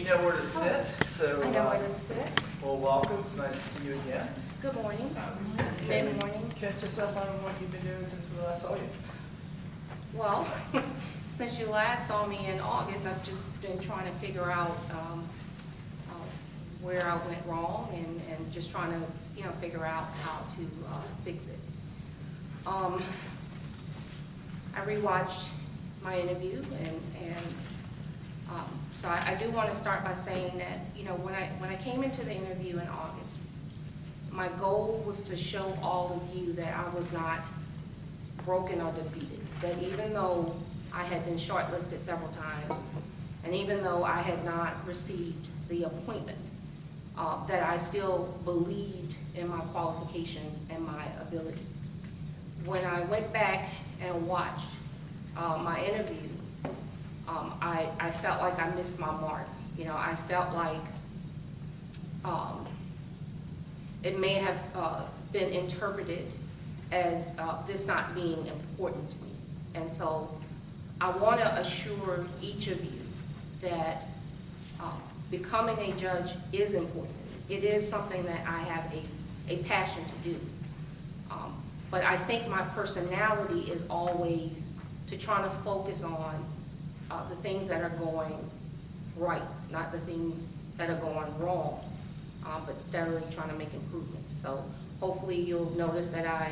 you know where to sit, so. I know where to sit. Well, welcome. It's nice to see you again. Good morning. Can you Mid-morning. catch us up on what you've been doing since we last saw you? Well, since you last saw me in August, I've just been trying to figure out where I went wrong and just trying to, figure out how to fix it. I rewatched my interview and so I do want to start by saying that, when I came into the interview in August, my goal was to show all of you that I was not broken or defeated. That even though I had been shortlisted several times, and even though I had not received the appointment, that I still believed in my qualifications and my ability. When I went back and watched my interview, I felt like I missed my mark. I felt like it may have been interpreted as this not being important to me. And so I want to assure each of you that becoming a judge is important. It is something that I have a passion to do. But I think my personality is always to try to focus on the things that are going right, not the things that are going wrong, but steadily trying to make improvements. So hopefully you'll notice that I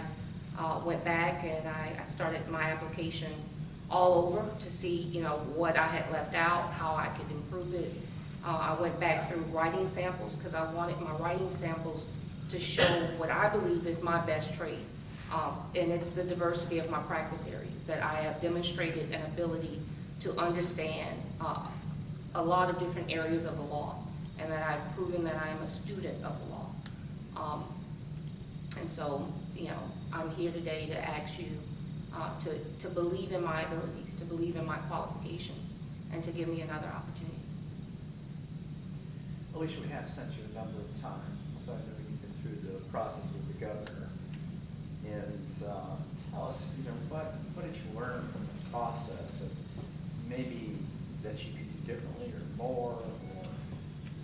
went back and I started my application all over to see, what I had left out, how I could improve it. I went back through writing samples because I wanted my writing samples to show what I believe is my best trait. And it's the diversity of my practice areas, that I have demonstrated an ability to understand a lot of different areas of the law, and that I've proven that I am a student of the law. And so, I'm here today to ask you to believe in my abilities, to believe in my qualifications, and to give me another opportunity. Alicia, we have sent you a number of times, so I know you've been through the process with the governor. And tell us, what did you learn from the process that maybe that you could do differently or more, or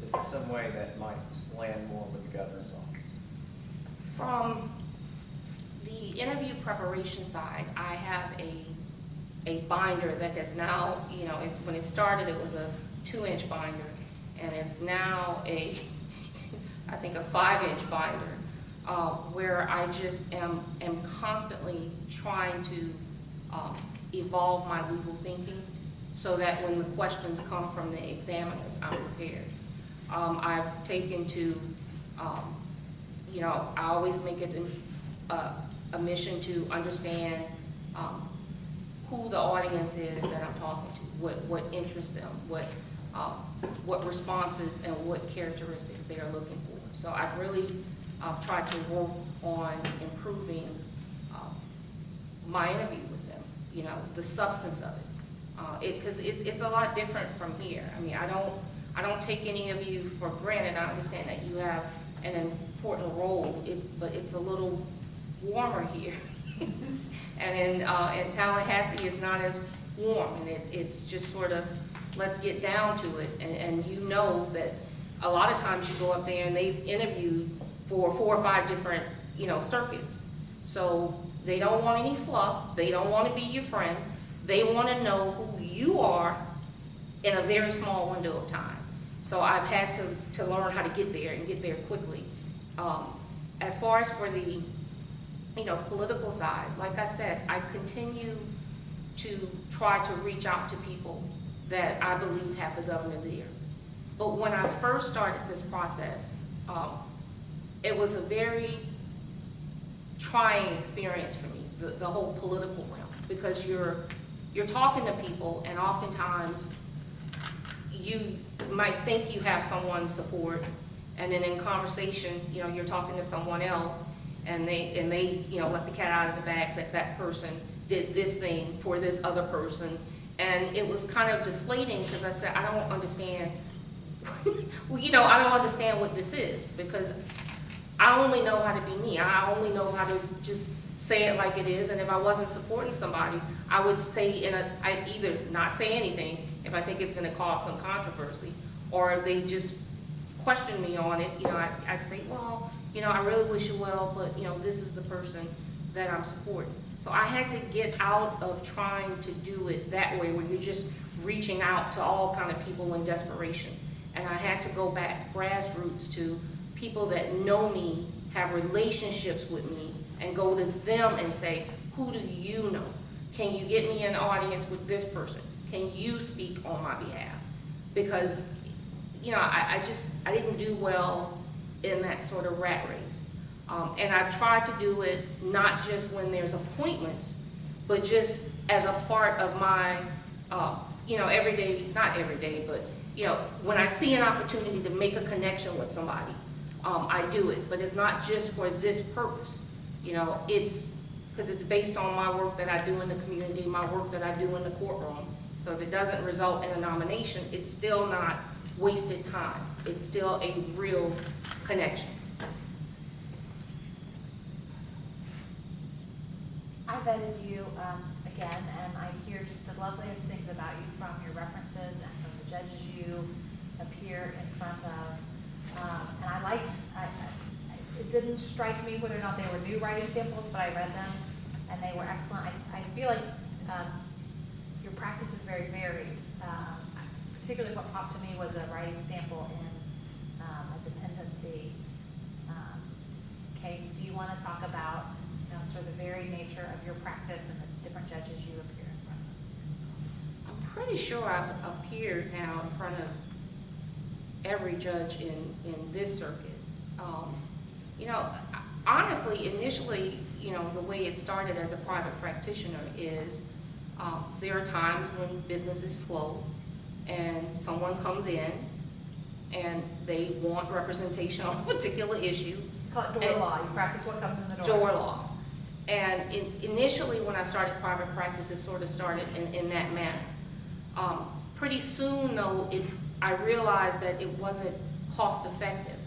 in some way that might land more with the governor's office? From the interview preparation side, I have a binder that has now, when it started it was a 2-inch binder, and it's now I think a 5-inch binder, where I just am constantly trying to evolve my legal thinking so that when the questions come from the examiners, I'm prepared. I've taken to, I always make it a mission to understand who the audience is that I'm talking to, what interests them, what responses and what characteristics they are looking for. So I've really tried to work on improving my interview with them, the substance of it. Because it's a lot different from here. I mean, I don't take any of you for granted. I understand that you have an important role, but it's a little warmer here. And in Tallahassee, it's not as warm, and it's just sort of, let's get down to it. And you know that a lot of times you go up there and they've interviewed for 4 or 5 different, circuits. So they don't want any fluff. They don't want to be your friend. They want to know who you are in a very small window of time. So I've had to learn how to get there and get there quickly. As far as for the, political side, like I said, I continue to try to reach out to people that I believe have the governor's ear. But when I first started this process, it was a very trying experience for me, the whole political realm, because you're talking to people, and oftentimes you might think you have someone's support, and then in conversation, you're talking to someone else, and they let the cat out of the bag that person did this thing for this other person, and it was kind of deflating because I said, I don't understand. Well, I don't understand what this is, because I only know how to be me. I only know how to just say it like it is, and if I wasn't supporting somebody, I would say I either not say anything if I think it's going to cause some controversy, or they just question me on it, I'd say, well, I really wish you well, but, this is the person that I'm supporting. So I had to get out of trying to do it that way, where you're just reaching out to all kind of people in desperation. And I had to go back grassroots to people that know me, have relationships with me, and go to them and say, who do you know? Can you get me an audience with this person? Can you speak on my behalf? Because, I didn't do well in that sort of rat race. And I've tried to do it not just when there's appointments, but just as a part of my, everyday, not every day, but, when I see an opportunity to make a connection with somebody, I do it. But it's not just for this purpose. It's because it's based on my work that I do in the community, my work that I do in the courtroom. So if it doesn't result in a nomination, it's still not wasted time. It's still a real connection. I vetted you again, and I hear just the loveliest things about you from your references and from the judges you appear in front of. And I liked, it didn't strike me whether or not they were new writing samples, but I read them and they were excellent. I feel like your practice is very varied. Particularly what popped to me was a writing sample in a dependency case. Do you want to talk about sort of the varied nature of your practice and the different judges you appear in front of? I'm pretty sure I've appeared now in front of every judge in this circuit. Honestly, initially, the way it started as a private practitioner is there are times when business is slow and someone comes in and they want representation on a particular issue. Call it door law. You practice what comes in the door. Door law. And initially, when I started private practice, it sort of started in that manner. Pretty soon, though, I realized that it wasn't cost effective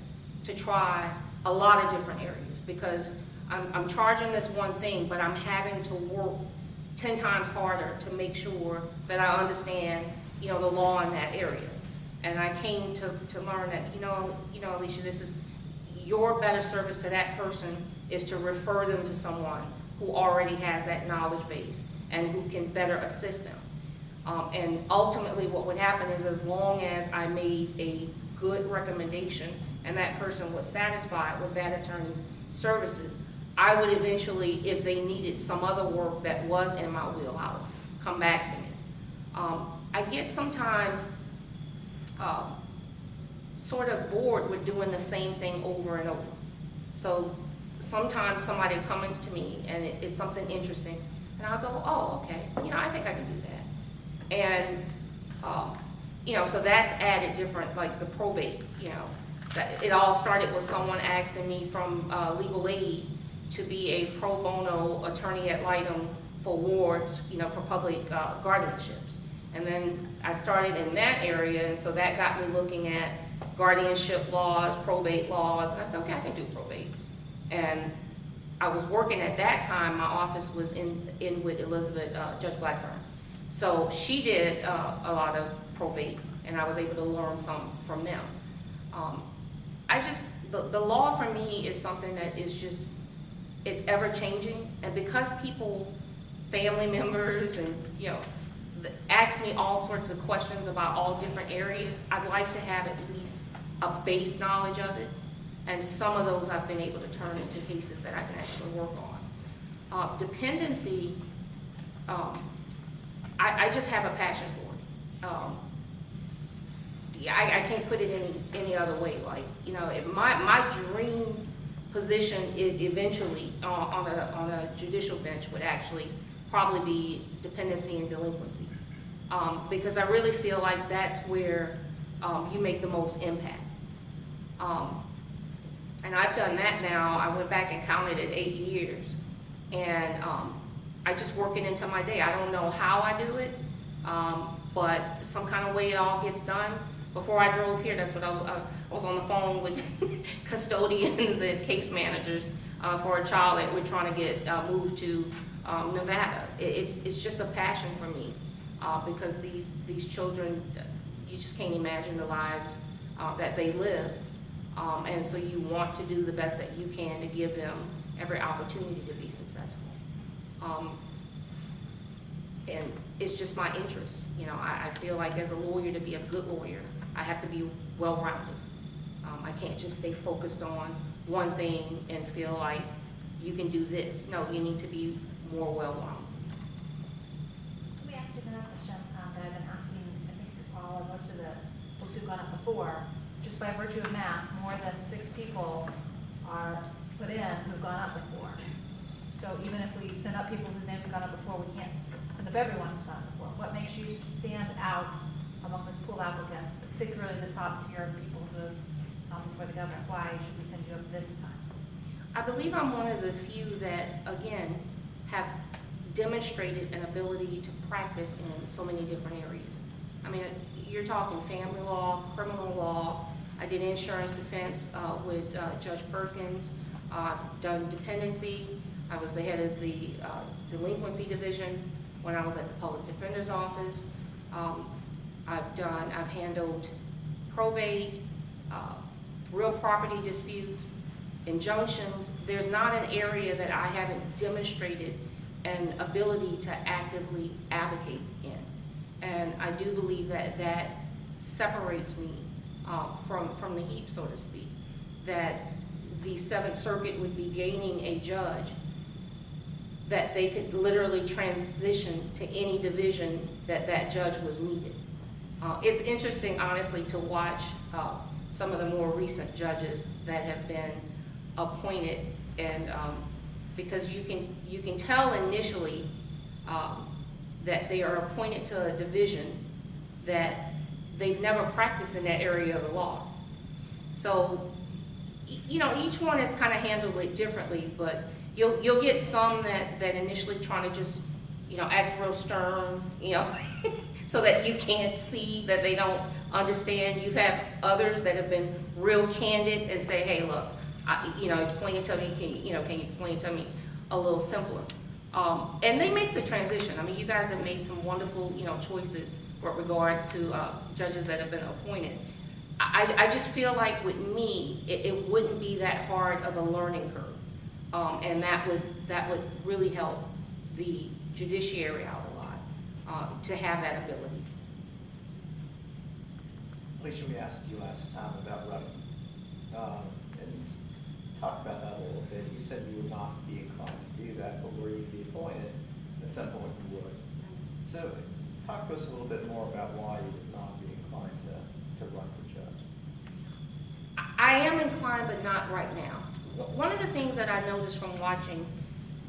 to try a lot of different areas, because I'm charging this one thing, but I'm having to work 10 times harder to make sure that I understand, the law in that area. And I came to learn that, Alicia, this is your better service to that person is to refer them to someone who already has that knowledge base and who can better assist them. And ultimately what would happen is, as long as I made a good recommendation and that person was satisfied with that attorney's services, I would eventually, if they needed some other work that was in my wheelhouse, come back to me. I get sometimes sort of bored with doing the same thing over and over. So sometimes somebody coming to me and it's something interesting, and I'll go, oh, okay, I think I can do that. And, so that's added different, like the probate, that it all started with someone asking me from legal aid to be a pro bono attorney ad litem for wards, for public guardianships. And then I started in that area, and so that got me looking at guardianship laws, probate laws, and I said, okay, I can do probate. And I was working at that time, my office was in with Elizabeth, Judge Blackburn. So she did a lot of probate, and I was able to learn some from them. The law for me is something that is just, it's ever changing, and because people, family members, and ask me all sorts of questions about all different areas, I'd like to have at least a base knowledge of it, and some of those I've been able to turn into cases that I can actually work on. Dependency, I just have a passion for it. I can't put it any other way. Like, my dream position eventually on a judicial bench would actually probably be dependency and delinquency, because I really feel like that's where you make the most impact. And I've done that now. I went back and counted it 8 years, and I just work it into my day. I don't know how I do it, but some kind of way it all gets done. Before I drove here, that's what I was on the phone with custodians and case managers for a child that we're trying to get moved to Nevada. It's just a passion for me, because these children, you just can't imagine the lives that they live. And so you want to do the best that you can to give them every opportunity to be successful. And it's just my interest. You know, I feel like as a lawyer, to be a good lawyer, I have to be well-rounded. I can't just stay focused on one thing and feel like you can do this. No, you need to be more well-rounded. Let me ask you another question that I've been asking, I think, all of most of the folks who've gone up before. Just by virtue of math, more than 6 people are put in who've gone up before. So even if we send up people whose names have gone up before, we can't send up everyone who's gone up before. What makes you stand out among this pool of applicants, particularly the top tier of people who have come before the governor? Why should we send you up this time? I believe I'm one of the few that, again, have demonstrated an ability to practice in so many different areas. I mean, you're talking family law, criminal law. I did insurance defense with Judge Perkins. Done dependency. I was the head of the delinquency division when I was at the public defender's office. I've handled probate, real property disputes, injunctions. There's not an area that I haven't demonstrated an ability to actively advocate in. And I do believe that that separates me from the heap, so to speak, that the Seventh Circuit would be gaining a judge that they could literally transition to any division that that judge was needed. It's interesting, honestly, to watch some of the more recent judges that have been appointed, and because you can tell initially that they are appointed to a division that they've never practiced in that area of the law. So, you know, each one has kind of handled it differently, but you'll get some that initially trying to just, you know, act real stern, you know, so that you can't see that they don't understand. You've had others that have been real candid and say, hey, look, you know, explain it to me. Can you explain it to me a little simpler? And they make the transition. I mean, you guys have made some wonderful, you know, choices with regard to judges that have been appointed. I just feel like with me, it wouldn't be that hard of a learning curve, and that would really help the judiciary out a lot to have that ability. Alicia, we asked you last time about running, and talk about that a little bit. You said you would not be inclined to do that, but were you to be appointed, at some point you would. So talk to us a little bit more about why you would not be inclined to run for judge. I am inclined, but not right now. One of the things that I noticed from watching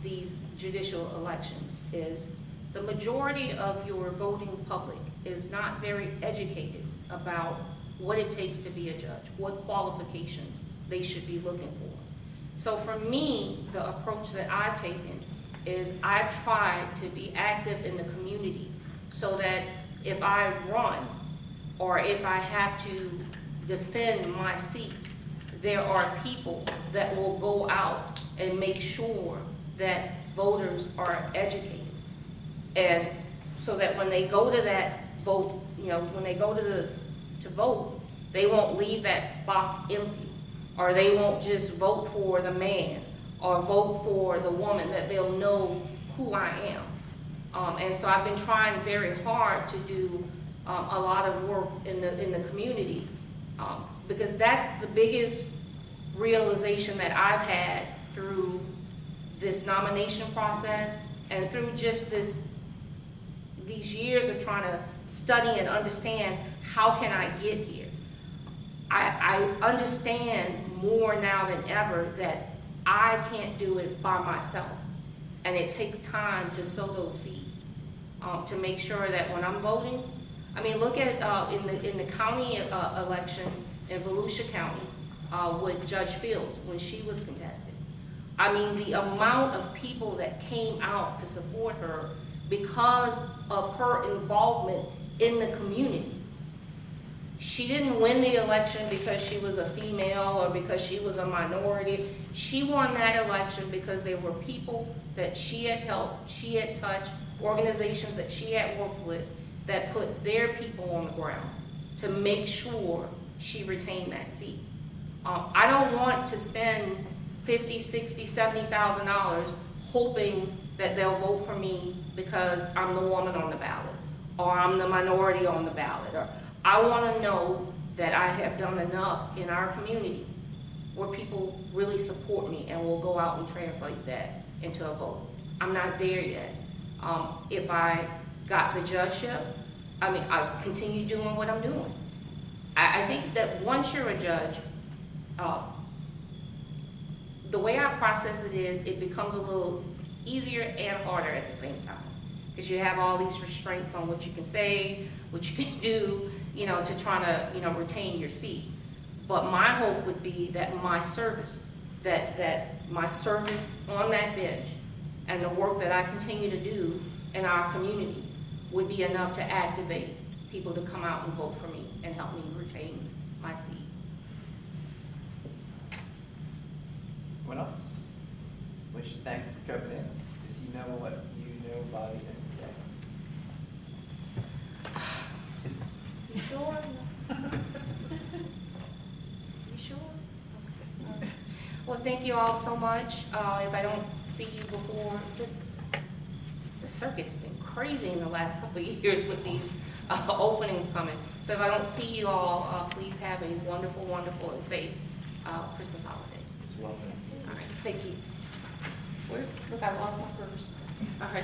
these judicial elections is the majority of your voting public is not very educated about what it takes to be a judge, what qualifications they should be looking for. So for me, the approach that I've taken is I've tried to be active in the community so that if I run or if I have to defend my seat, there are people that will go out and make sure that voters are educated. And so that when they go to that vote, you know, when they go to vote, they won't leave that box empty, or they won't just vote for the man or vote for the woman, that they'll know who I am. And so I've been trying very hard to do a lot of work in the community, because that's the biggest realization that I've had through this nomination process and through just these years of trying to study and understand how can I get here. I understand more now than ever that I can't do it by myself, and it takes time to sow those seeds, to make sure that when I'm voting, I mean, look at in the county election in Volusia County with Judge Fields when she was contested. I mean, the amount of people that came out to support her because of her involvement in the community. She didn't win the election because she was a female or because she was a minority. She won that election because there were people that she had helped, she had touched, organizations that she had worked with that put their people on the ground to make sure she retained that seat. I don't want to spend $50,000, $60,000, $70,000 hoping that they'll vote for me because I'm the woman on the ballot, or I'm the minority on the ballot, or I want to know that I have done enough in our community where people really support me and will go out and translate that into a vote. I'm not there yet. If I got the judgeship, I mean, I continue doing what I'm doing. I think that once you're a judge, the way I process it is, it becomes a little easier and harder at the same time. Because you have all these restraints on what you can say, what you can do, you know, to try to, you know, retain your seat. But my hope would be that my service, that my service on that bench and the work that I continue to do in our community would be enough to activate people to come out and vote for me and help me retain my seat. Anyone else? Wish to thank you for coming in. Does he know what you know by the end You sure? You sure? Okay. Well, thank you all so much. If I don't see you before, this circuit has been crazy in the last couple of years with these openings coming. So if I don't see you all, please have a wonderful, wonderful, and safe Christmas holiday. It's well done. All right, thank you. Look, I lost my purse. All right.